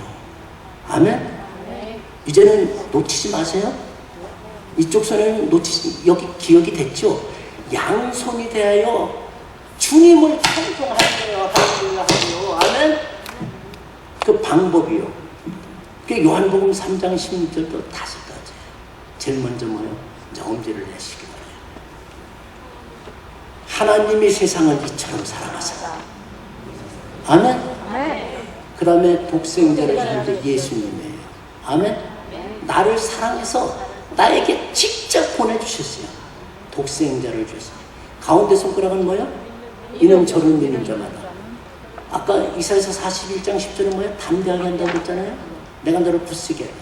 아멘? 이제는 놓치지 마세요. 이쪽 손에는 여기 기억이 됐죠? 양손이 대하여 주님을 찬송하세요. 할렐루야. 아멘? 그 방법이요. 그게 요한복음 3장 16절도 5가지. 제일 먼저 뭐요? 엄지를 내시기 바라요. 하나님이 세상을 이처럼 사랑하사. 아멘? 그 다음에 독생자를 주신 예수님이에요. 아멘. 나를 사랑해서 나에게 직접 보내주셨어요. 독생자를 주셨어요. 가운데 손가락은 뭐요? 이는 저를 믿는 자마다. 아까 이사야서 41장 10절은 뭐예요? 담대하게 한다고 했잖아요. 내가 너를 굳세게 하리라.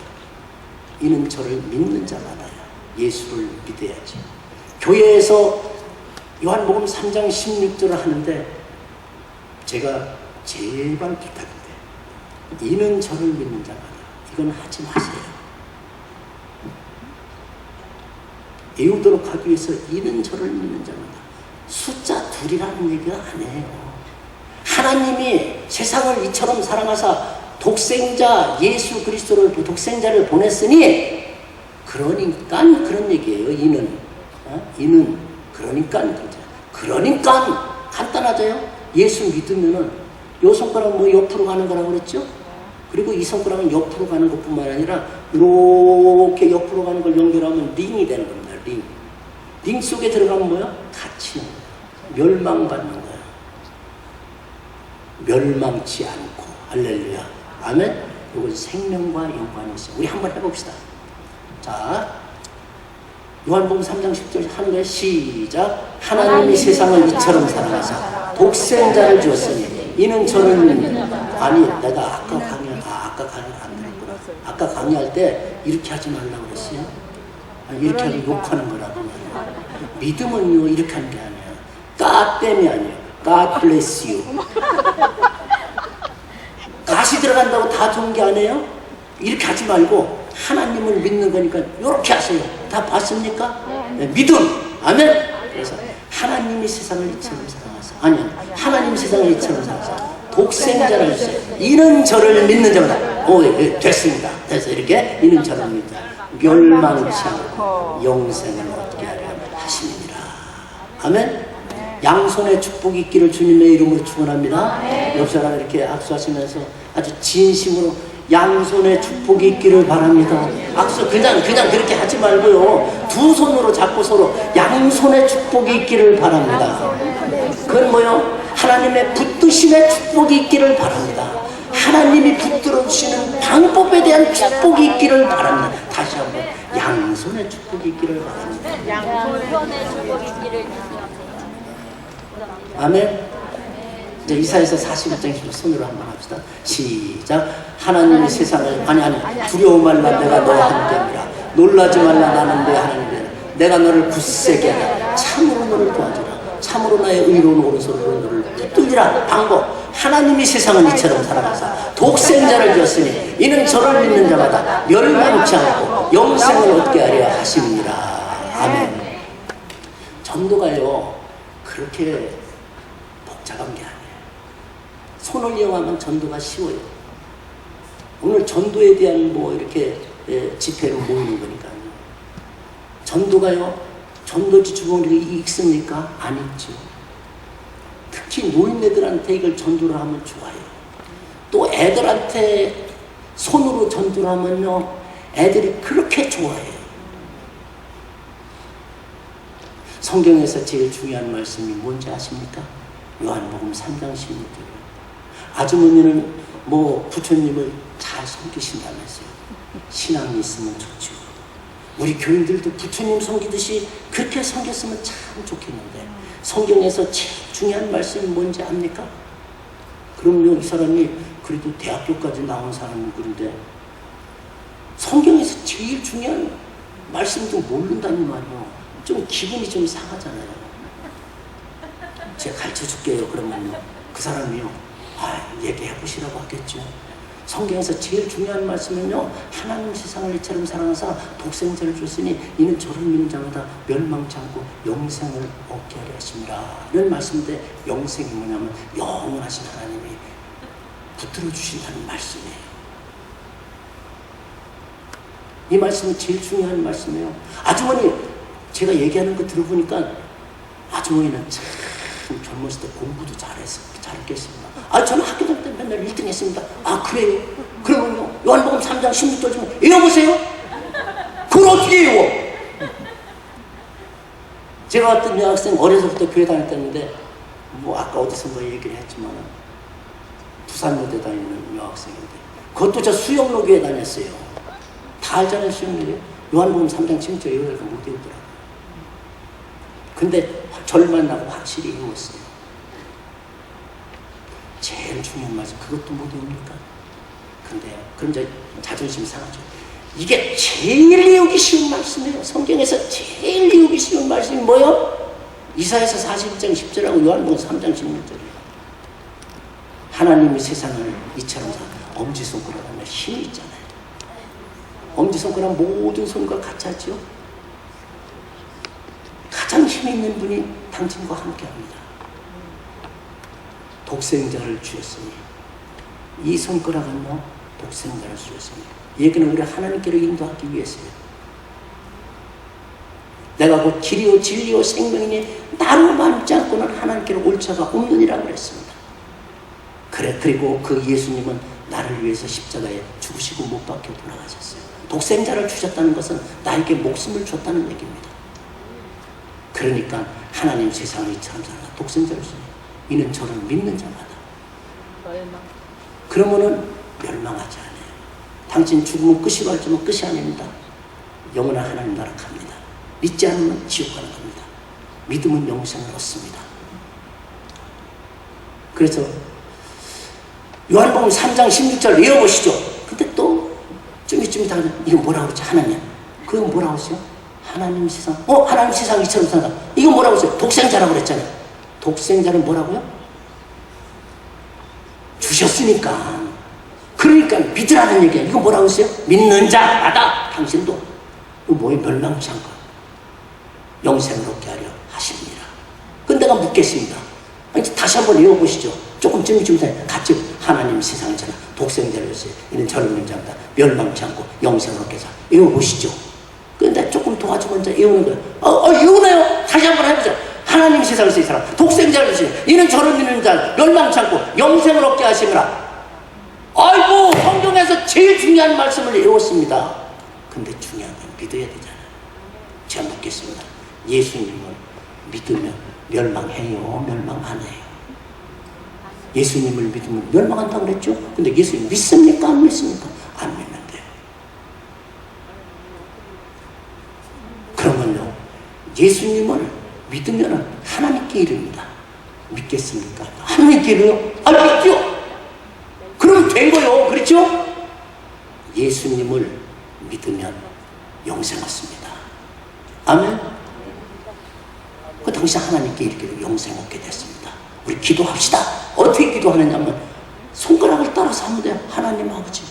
이는 저를 믿는 자마다야. 예수를 믿어야지. 교회에서 요한복음 3장 16절을 하는데 제가 제발 부탁인데 이는 저를 믿는 자마다. 이건 하지 마세요. 애우도록 하기 위해서 이는 저를 믿는 자마다. 숫자 둘이라는 얘기가 아니에요. 하나님이 세상을 이처럼 사랑하사 독생자 예수 그리스도를 독생자를 보냈으니 그러니까 그런 얘기예요. 이는 이는 그러니까 간단하죠요. 예수 믿으면은 요 손가락 뭐 옆으로 가는 거라고 그랬죠. 그리고 이 손가락은 옆으로 가는 것뿐만 아니라 이렇게 옆으로 가는 걸 연결하면 링이 되는 겁니다. 링 속에 들어가면 뭐야? 갇히는 거야. 멸망받는 거야. 멸망치 않고. 할렐루야. 아멘. 이건 생명과 연관이 있어요. 우리 한번 해봅시다. 자, 요한복음 3장 10절 하는 거예요. 시작. 하나님이 세상을 이처럼 사랑하사 독생자를 주었으니 이는 저를 믿는. 아니 내가 아까 강의 안 들었구나. 아까 강의할 때 이렇게 하지 말라고 그랬어요. 아니, 이렇게 하면 욕하는 거라고. 믿음은요 이렇게 하는 게 아니에요. God 땜이 아니에요. God bless you. 가시 들어간다고 다 좋은 게 아니에요? 이렇게 하지 말고 하나님을 믿는 거니까 이렇게 하세요. 다 봤습니까? 네, 믿음. 아멘. 그래서 하나님이 세상을 이처럼 사랑하사. 아니요. 하나님이 세상을 이처럼 사랑하사 독생자를 주세요. 이는 저를 믿는 자마다. 오, 됐습니다. 그래서 이렇게 이는 저를 믿는 자 멸망치 않고 영생을 얻게 하려 하십니다. 아멘. 양손에 축복이 있기를 주님의 이름으로 축원합니다. 옆 사람 이렇게 악수하시면서 아주 진심으로 양손에 축복이 있기를 바랍니다. 악수 그냥 그렇게 하지 말고요. 두 손으로 잡고 서로 양손에 축복이 있기를 바랍니다. 그건 뭐요? 하나님의 붙드심의 축복이 있기를 바랍니다. 하나님이 붙들어 주시는 방법에 대한 축복이 있기를 바랍니다. 다시 한번 양손에 축복이 있기를 바랍니다. 양손에 축복이 있기를 아멘. 이제 이사야서 41장 10절 손으로 한번 합시다. 시작. 하나님이 세상을 두려워 말라 내가 너와 함께하리라. 놀라지 말라 나는 내 하나님이라. 내가 너를 굳세게 하라. 참으로 너를 도와주라. 참으로 나의 의로운 오른손으로 너를 붙들리라. 방법. 하나님이 세상을 이처럼 사랑하사 독생자를 주었으니 이는 저를 믿는 자마다 멸망치 않고 영생을 얻게 하려 하심이니라. 아멘. 전도가요 그렇게 복잡한 게 아니에요. 손을 이용하면 전도가 쉬워요. 오늘 전도에 대한 뭐 이렇게 집회로 모이는 거니까요. 전도가요, 전도지 주머니에 있습니까? 안 있죠. 특히 노인네들한테 이걸 전도를 하면 좋아요. 또 애들한테 손으로 전도를 하면요, 애들이 그렇게 좋아해요. 성경에서 제일 중요한 말씀이 뭔지 아십니까? 요한복음 3장 16절. 아주머니는 뭐 부처님을 잘 섬기신다면서요. 신앙이 있으면 좋죠. 우리 교인들도 부처님 섬기듯이 그렇게 섬겼으면 참 좋겠는데 성경에서 제일 중요한 말씀이 뭔지 압니까? 그럼요, 이 사람이 그래도 대학교까지 나온 사람이 그런데 성경에서 제일 중요한 말씀도 모른다니 말이요. 좀 기분이 좀 상하잖아요. 제가 가르쳐 줄게요. 그러면요, 그 사람이요, 얘기해 보시라고 하겠죠. 성경에서 제일 중요한 말씀은요, 하나님 세상을 이처럼 사랑하사 독생자를 줬으니 이는 저를 믿는 자마다 멸망치 않고 영생을 얻게 하려 하심이라. 이런 말씀인데 영생이 뭐냐면 영원하신 하나님이 붙들어 주신다는 말씀이에요. 이 말씀이 제일 중요한 말씀이에요. 아주머니, 제가 얘기하는 거 들어보니까 아주머니는 참 젊었을 때 공부도 잘했겠습니다. 저는 학교 다닐 때 맨날 1등 했습니다. 그래요? 그러면요, 요한복음 3장 16절 좀 외워보세요. 그걸 어떻게 외워? 제가 어떤 여학생 어려서부터 교회 다녔다는데 뭐 아까 어디선가 얘기를 했지만 부산여대 다니는 여학생인데 그것도 저 수영로 교회 다녔어요. 다 알잖아요. 쉬운 일이에요. 요한복음 3장 7절 이거를 못 외우더라고요. 근데 절 만나고 확실히 외웠어요. 제일 중요한 말씀 그것도 못 외웁니까? 근데 그럼 이제 자존심 상하죠. 이게 제일 외우기 쉬운 말씀이에요. 성경에서 제일 외우기 쉬운 말씀이 뭐예요? 이사야서 41장 10절하고 요한복음 3장 16절이에요. 하나님이 세상을 이처럼 엄지손가락 하면 힘이 있잖아요. 엄지손가락 모든 손과 같이 하죠. 가장 힘 있는 분이 당신과 함께합니다. 독생자를 주셨으니 이 손가락은요 독생자를 주셨으니 얘기는 우리 하나님께로 인도하기 위해서요. 내가 곧 길이요 진리요 생명이니 나로 말지 않고는 하나님께로 올 자가 없느니라고 그랬습니다. 그래 그리고 그 예수님은 나를 위해서 십자가에 죽으시고 못 박혀 돌아가셨어요. 독생자를 주셨다는 것은 나에게 목숨을 줬다는 얘기입니다. 그러니까 하나님 세상을 이처럼 살아 독생자를 주니 이는 저를 믿는 자마다 그러면은 멸망하지 않아요. 당신 죽으면 끝이고 할지만 끝이 아닙니다. 영원한 하나님 나라 갑니다. 믿지 않으면 지옥 가는 겁니다. 믿음은 영생을 얻습니다. 그래서 요한복음 3장 16절 외워보시죠. 근데 또 좀 이따 이거 뭐라고 그러지? 하나님 그건 뭐라고 했어요? 하나님 세상 하나님 세상 이처럼 산다. 이거 뭐라고 했어요? 독생자라고 그랬잖아요. 독생자는 뭐라고요? 주셨으니까. 그러니까 믿으라는 얘기야. 이거 뭐라고 했어요? 믿는 자마다 당신도 이거 뭐예요? 멸망치 않고 영생을 얻게 하려 하십니다. 근데 내가 묻겠습니다. 다시 한번 외워보시죠. 조금 같이 하나님 세상을 전하 독생자를 주셨어요. 이는 저를 믿는 자마다 멸망치 않고 영생을 얻게 해서 외워보시죠. 근데 조금 도와주면 이제 외우는 거예요. 외우네요. 다시 한번 해보자. 하나님 세상을 쓰는 사람 독생자를 주시니 이는 저를 믿는 자 멸망치 않고 영생을 얻게 하시느라. 아이고 성경에서 제일 중요한 말씀을 외웠습니다. 근데 중요한 건 믿어야 되잖아요. 제가 묻겠습니다. 예수님을 믿으면 멸망해요? 멸망 안 해요? 예수님을 믿으면 멸망한다고 그랬죠? 근데 예수님 믿습니까? 안 믿습니까? 안 믿는데요. 그러면요 예수님을 믿으면 하나님께 이릅니다. 믿겠습니까? 하나님께 이르요? 믿죠? 그러면 된 거요. 그렇죠? 예수님을 믿으면 영생 얻습니다. 아멘? 그 당시 하나님께 이르기로 영생 얻게 됐습니다. 우리 기도합시다. 어떻게 기도하느냐면 손가락을 따라서 하면 돼요. 하나님 아버지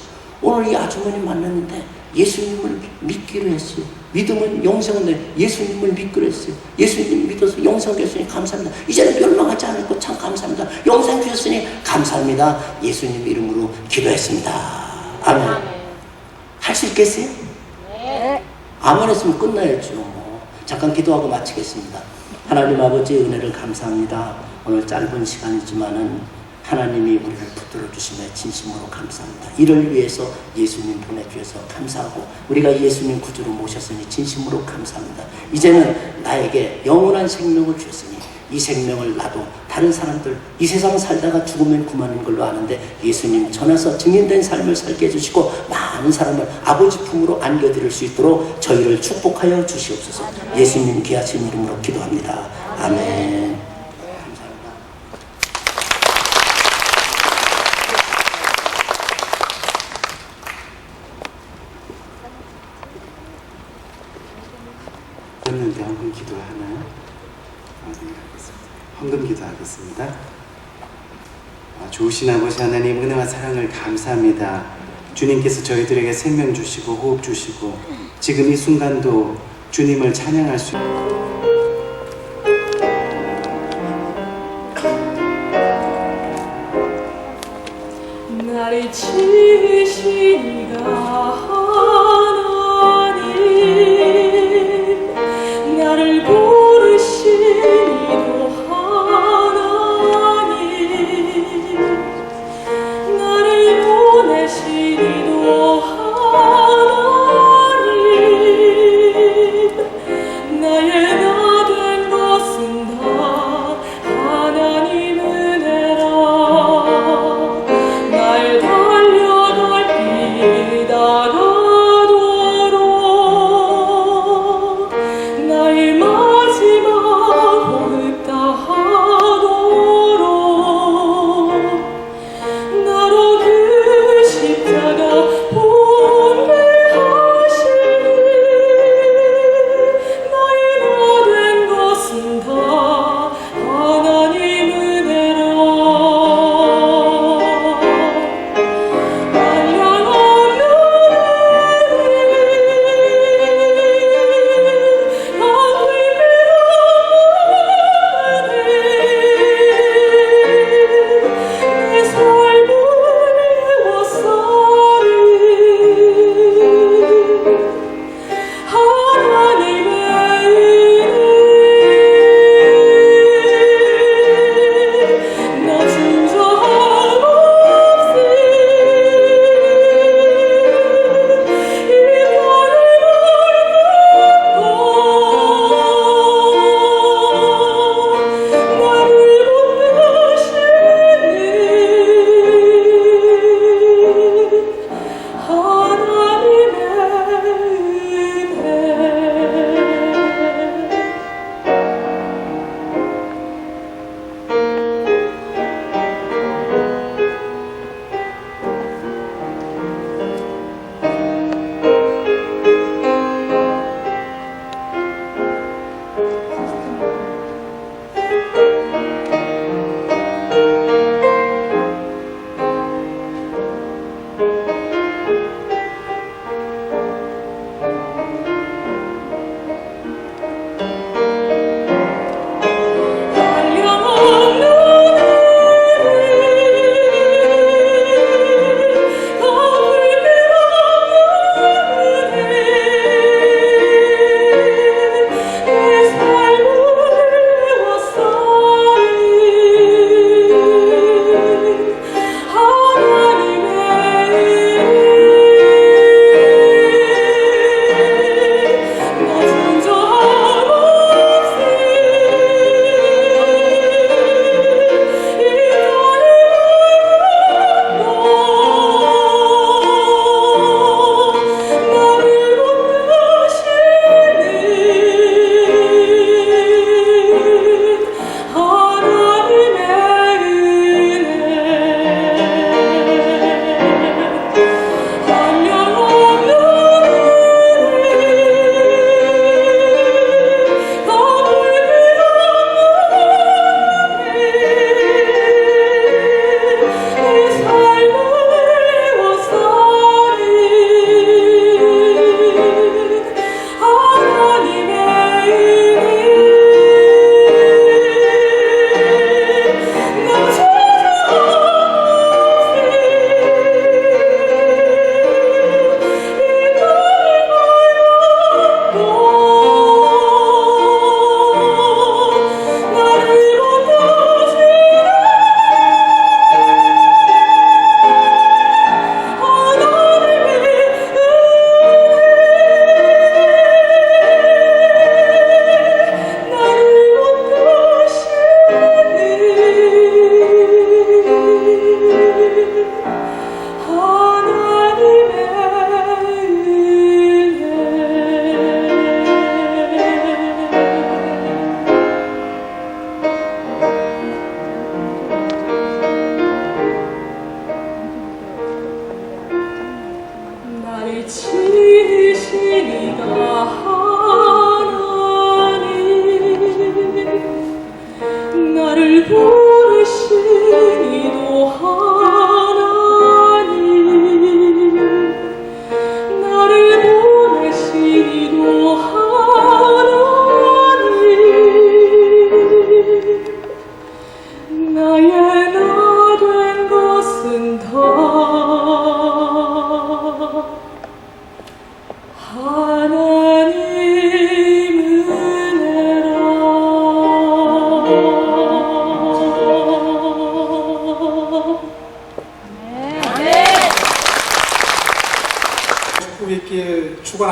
오늘 이 아주머니 만났는데 예수님을 믿기로 했어요. 믿으면 영생은 돼. 예수님을 믿기로 했어요. 예수님 믿어서 영생 주셨으니 감사합니다. 이제는 멸망하지 않고 참 감사합니다. 영생 주셨으니 감사합니다. 예수님 이름으로 기도했습니다. 아멘. 할 수 있겠어요? 네. 아멘 했으면 끝나야죠. 잠깐 기도하고 마치겠습니다. 하나님 아버지의 은혜를 감사합니다. 오늘 짧은 시간이지만은 하나님이 우리를 붙들어 주심에 진심으로 감사합니다. 이를 위해서 예수님 보내주셔서 감사하고 우리가 예수님 구주로 모셨으니 진심으로 감사합니다. 이제는 나에게 영원한 생명을 주셨으니 이 생명을 나도 다른 사람들 이 세상 살다가 죽으면 그만인 걸로 아는데 예수님 전해서 증인된 삶을 살게 해주시고 많은 사람을 아버지 품으로 안겨드릴 수 있도록 저희를 축복하여 주시옵소서. 예수님 귀하신 이름으로 기도합니다. 아멘. 했는데 헌금 기도하나요? 네, 알겠습니다. 헌금 기도하겠습니다. 좋으신 아버지 하나님 은혜와 사랑을 감사합니다. 주님께서 저희들에게 생명 주시고 호흡 주시고 지금 이 순간도 주님을 찬양할 수 나를 지으신 이가 하나님 나를 고르신 이도 하나님 나를 보내신 이도 하나님 나의 나 된 것은 다 하나님 은혜라 날 달려갈 길 따라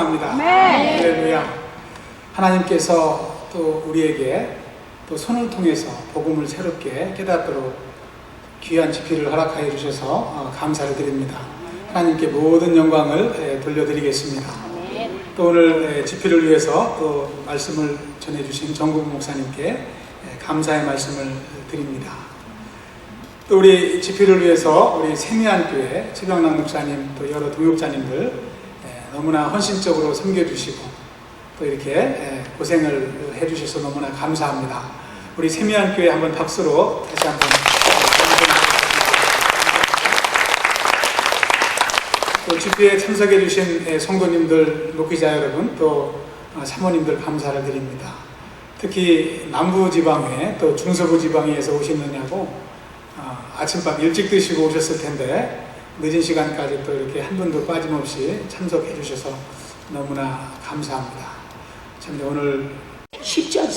소망합니다. 할렐루야. 하나님께서 또 우리에게 또 손을 통해서 복음을 새롭게 깨닫도록 귀한 집회를 허락하여 주셔서 감사를 드립니다. 하나님께 모든 영광을 돌려드리겠습니다. 또 오늘 집회를 위해서 또 말씀을 전해주신 정국 목사님께 감사의 말씀을 드립니다. 또 우리 집회를 위해서 우리 세미안교회 최병락 목사님 또 여러 동역자님들 너무나 헌신적으로 섬겨주시고 또 이렇게 고생을 해주셔서 너무나 감사합니다. 우리 세미안교회 한번 박수로 다시 한번 또 집회에 참석해 주신 성도님들, 목회자 여러분, 또 사모님들 감사를 드립니다. 특히 남부지방에 또 중서부지방에서 오시느냐고 아침밥 일찍 드시고 오셨을 텐데 늦은 시간까지 또 이렇게 한 분도 빠짐없이 참석해 주셔서 너무나 감사합니다. 참 오늘 쉽지 않습니다.